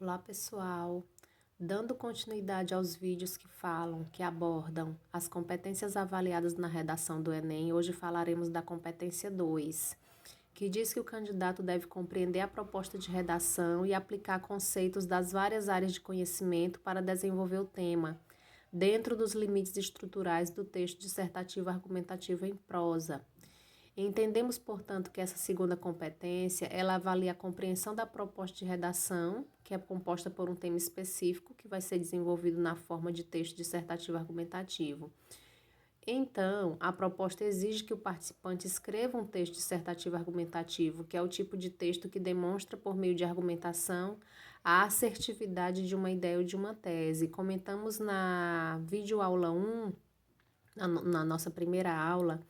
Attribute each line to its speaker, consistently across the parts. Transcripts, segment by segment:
Speaker 1: Olá, pessoal! Dando continuidade aos vídeos que abordam as competências avaliadas na redação do Enem, hoje falaremos da competência 2, que diz que o candidato deve compreender a proposta de redação e aplicar conceitos das várias áreas de conhecimento para desenvolver o tema, dentro dos limites estruturais do texto dissertativo argumentativo em prosa. Entendemos, portanto, que essa segunda competência, ela avalia a compreensão da proposta de redação, que é composta por um tema específico, que vai ser desenvolvido na forma de texto dissertativo argumentativo. Então, a proposta exige que o participante escreva um texto dissertativo argumentativo, que é o tipo de texto que demonstra, por meio de argumentação, a assertividade de uma ideia ou de uma tese. Comentamos na videoaula 1, na nossa primeira aula,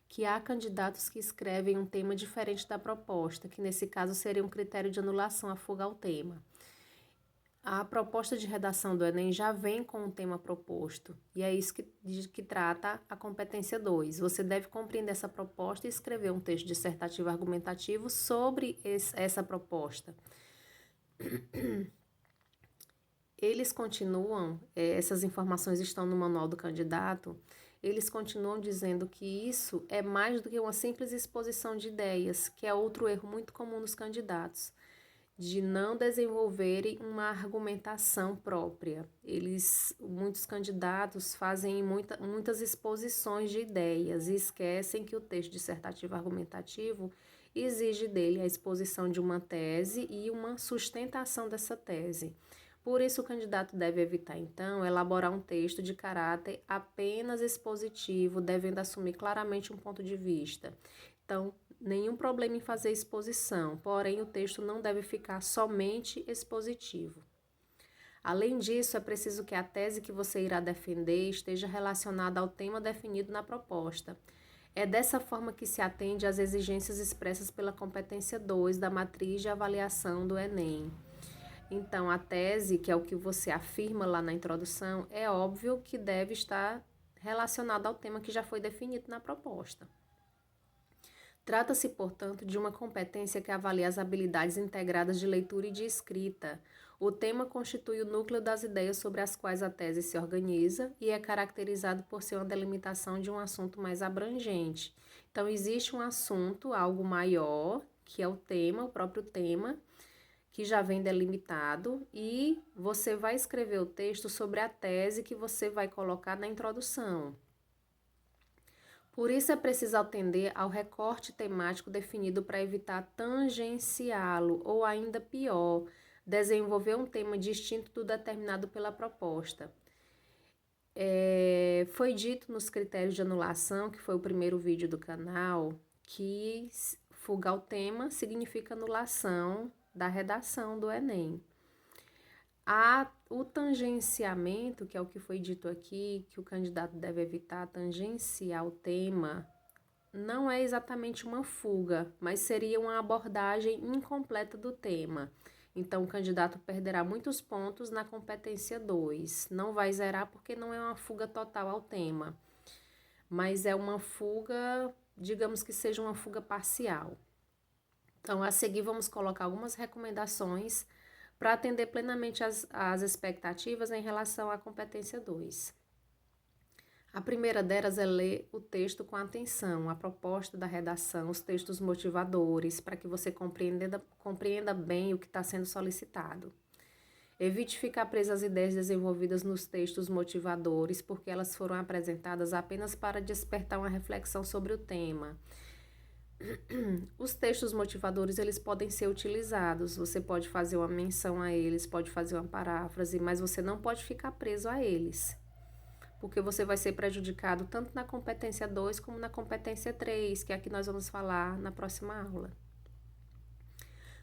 Speaker 1: que há candidatos que escrevem um tema diferente da proposta, que nesse caso seria um critério de anulação a fuga ao tema. A proposta de redação do Enem já vem com o tema proposto, e é isso que trata a competência 2. Você deve compreender essa proposta e escrever um texto dissertativo argumentativo sobre essa proposta. Eles continuam, essas informações estão no manual do candidato, eles continuam dizendo que isso é mais do que uma simples exposição de ideias, que é outro erro muito comum nos candidatos, de não desenvolverem uma argumentação própria. Muitos candidatos fazem muitas exposições de ideias e esquecem que o texto dissertativo argumentativo exige dele a exposição de uma tese e uma sustentação dessa tese. Por isso, o candidato deve evitar, então, elaborar um texto de caráter apenas expositivo, devendo assumir claramente um ponto de vista. Então, nenhum problema em fazer exposição, porém, o texto não deve ficar somente expositivo. Além disso, é preciso que a tese que você irá defender esteja relacionada ao tema definido na proposta. É dessa forma que se atende às exigências expressas pela competência 2 da matriz de avaliação do Enem. Então, a tese, que é o que você afirma lá na introdução, é óbvio que deve estar relacionada ao tema que já foi definido na proposta. Trata-se, portanto, de uma competência que avalia as habilidades integradas de leitura e de escrita. O tema constitui o núcleo das ideias sobre as quais a tese se organiza e é caracterizado por ser uma delimitação de um assunto mais abrangente. Então, existe um assunto, algo maior, que é o tema, o próprio tema, que já vem delimitado, e você vai escrever o texto sobre a tese que você vai colocar na introdução. Por isso é preciso atender ao recorte temático definido para evitar tangenciá-lo, ou ainda pior, desenvolver um tema distinto do determinado pela proposta. Foi dito nos critérios de anulação, que foi o primeiro vídeo do canal, que fugar o tema significa anulação da redação do Enem. O tangenciamento, que é o que foi dito aqui, que o candidato deve evitar tangenciar o tema, não é exatamente uma fuga, mas seria uma abordagem incompleta do tema. Então, o candidato perderá muitos pontos na competência 2. Não vai zerar porque não é uma fuga total ao tema, mas é uma fuga, digamos que seja uma fuga parcial. Então, a seguir, vamos colocar algumas recomendações para atender plenamente as expectativas em relação à competência 2. A primeira delas é ler o texto com atenção, a proposta da redação, os textos motivadores, para que você compreenda bem o que está sendo solicitado. Evite ficar preso às ideias desenvolvidas nos textos motivadores, porque elas foram apresentadas apenas para despertar uma reflexão sobre o tema. Os textos motivadores, eles podem ser utilizados, você pode fazer uma menção a eles, pode fazer uma paráfrase, mas você não pode ficar preso a eles, porque você vai ser prejudicado tanto na competência 2 como na competência 3, que é a que nós vamos falar na próxima aula.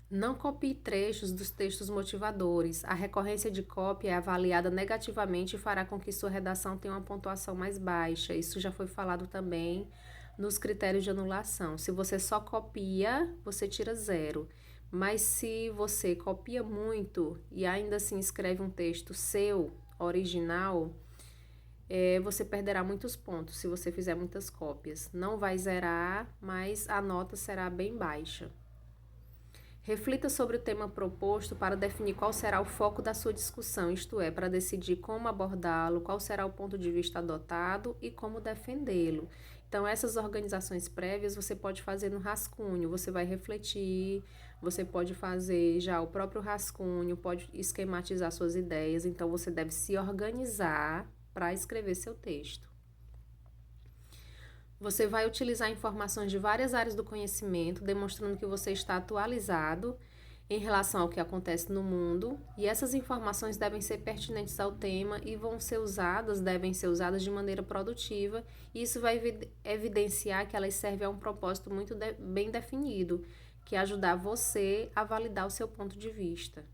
Speaker 1: Não copie trechos dos textos motivadores. A recorrência de cópia é avaliada negativamente e fará com que sua redação tenha uma pontuação mais baixa. Isso já foi falado também nos critérios de anulação. Se você só copia, você tira 0. Mas se você copia muito e ainda assim escreve um texto seu, original, você perderá muitos pontos se você fizer muitas cópias. Não vai zerar, mas a nota será bem baixa. Reflita sobre o tema proposto para definir qual será o foco da sua discussão, isto é, para decidir como abordá-lo, qual será o ponto de vista adotado e como defendê-lo. Então, essas organizações prévias você pode fazer no rascunho, você vai refletir, você pode fazer já o próprio rascunho, pode esquematizar suas ideias, então você deve se organizar para escrever seu texto. Você vai utilizar informações de várias áreas do conhecimento, demonstrando que você está atualizado em relação ao que acontece no mundo, e essas informações devem ser pertinentes ao tema e devem ser usadas de maneira produtiva, e isso vai evidenciar que elas servem a um propósito muito bem definido, que é ajudar você a validar o seu ponto de vista.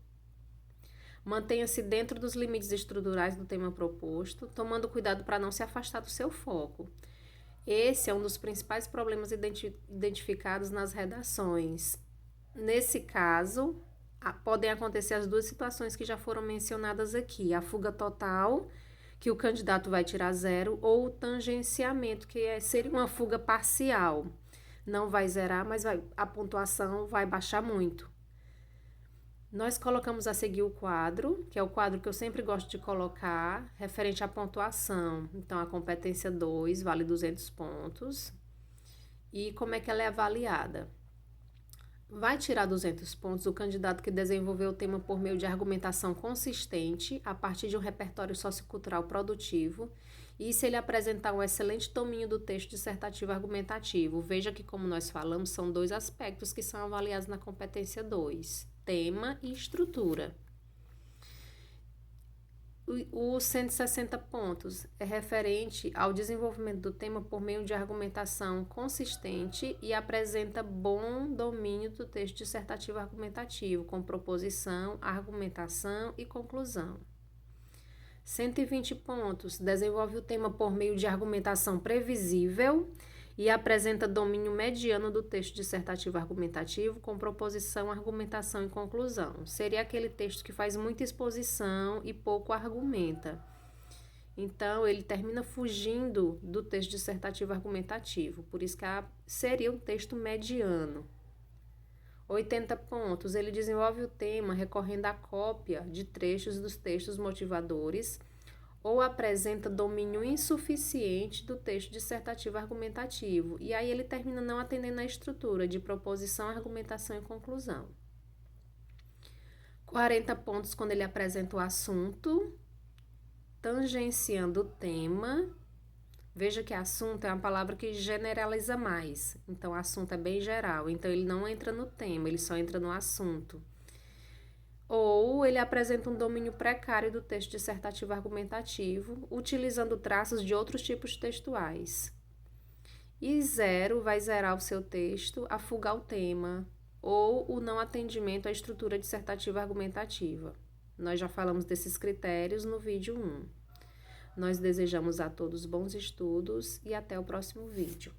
Speaker 1: Mantenha-se dentro dos limites estruturais do tema proposto, tomando cuidado para não se afastar do seu foco. Esse é um dos principais problemas identificados nas redações. Nesse caso, podem acontecer as duas situações que já foram mencionadas aqui: a fuga total, que o candidato vai tirar 0, ou o tangenciamento, que seria uma fuga parcial. Não vai zerar, mas a pontuação vai baixar muito. Nós colocamos a seguir o quadro, que é o quadro que eu sempre gosto de colocar, referente à pontuação. Então, a competência 2 vale 200 pontos. E como é que ela é avaliada? Vai tirar 200 pontos o candidato que desenvolveu o tema por meio de argumentação consistente, a partir de um repertório sociocultural produtivo, e se ele apresentar um excelente domínio do texto dissertativo argumentativo. Veja que, como nós falamos, são 2 aspectos que são avaliados na competência 2. Tema e estrutura. Os 160 pontos é referente ao desenvolvimento do tema por meio de argumentação consistente e apresenta bom domínio do texto dissertativo argumentativo, com proposição, argumentação e conclusão. 120 pontos, desenvolve o tema por meio de argumentação previsível e apresenta domínio mediano do texto dissertativo argumentativo com proposição, argumentação e conclusão. Seria aquele texto que faz muita exposição e pouco argumenta. Então, ele termina fugindo do texto dissertativo argumentativo, por isso que seria um texto mediano. 80 pontos, ele desenvolve o tema recorrendo à cópia de trechos dos textos motivadores ou apresenta domínio insuficiente do texto dissertativo argumentativo, e aí ele termina não atendendo à estrutura de proposição, argumentação e conclusão. 40 pontos quando ele apresenta o assunto, tangenciando o tema. Veja que assunto é uma palavra que generaliza mais, então assunto é bem geral, então ele não entra no tema, ele só entra no assunto. Ou ele apresenta um domínio precário do texto dissertativo argumentativo, utilizando traços de outros tipos textuais. E 0 vai zerar o seu texto, afogar o tema, ou o não atendimento à estrutura dissertativa argumentativa. Nós já falamos desses critérios no vídeo 1. Nós desejamos a todos bons estudos e até o próximo vídeo.